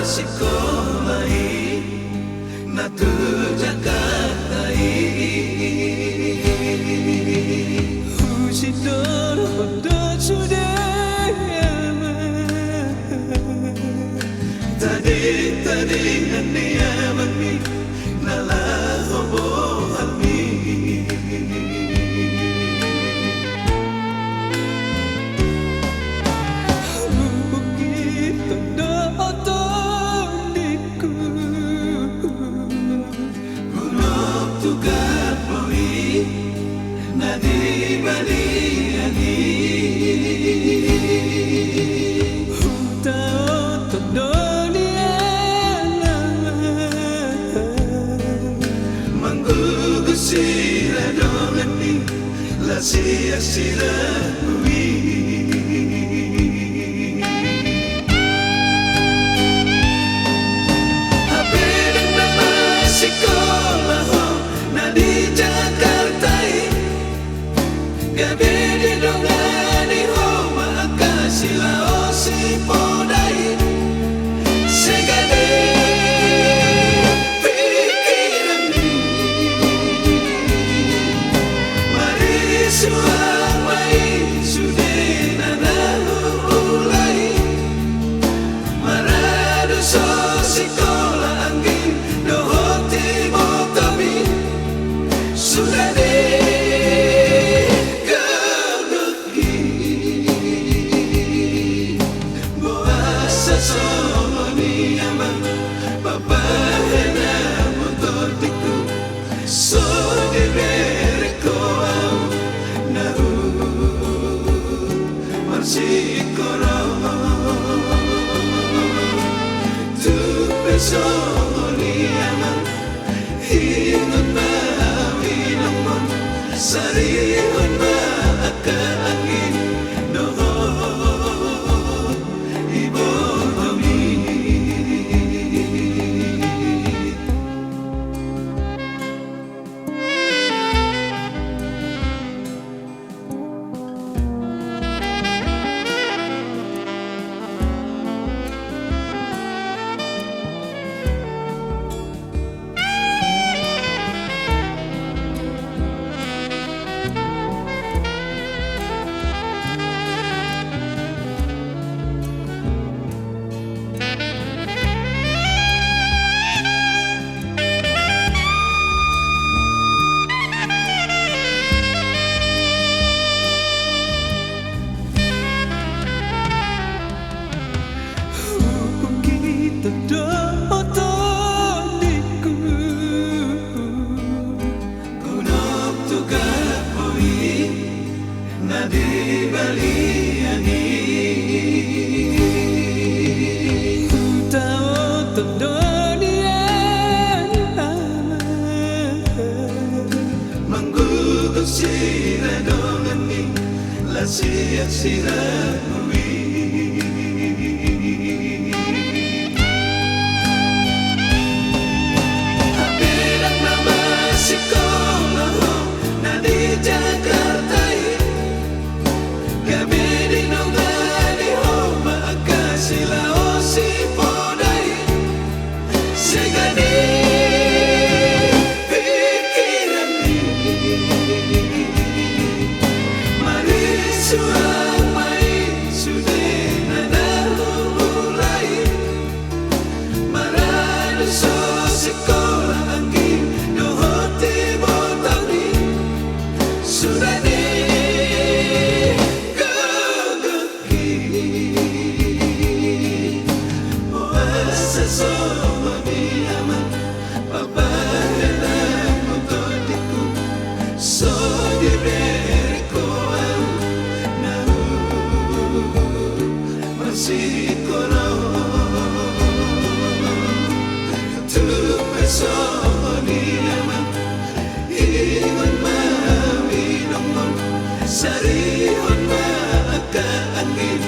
sekolai na tu Jakartai Hujidor hodo sudah Tadi hanya mami nalah hobo almi Nadi baliani Tao todoniana Manggugusira dongani La sia-sia ui Apedang nama sekolah Nadi Jakarta Gabi di dongani homa akasila osi podai Segade pikiran ni Mari suamai sudena nalulai Maradu so sekolah angin dohoti motomi Sudah So di koau nahu masih korong tu pesoni aman hinut bawi namun sarihun maka angin doho ibu domi Nadi baliani Tao todonian Manggugut sira dongani La sia-sia ui Apedang nama sekolah Nadi Jakarta Gabi di nongani homa akasila osi podai Segade pikiran ni Mari suamai sudena nalulai Maradu so sekolah angin dohoti botani Sudah So di koau nahu masih korong tu pesoni aman iman mawi nomor sarihun maka angin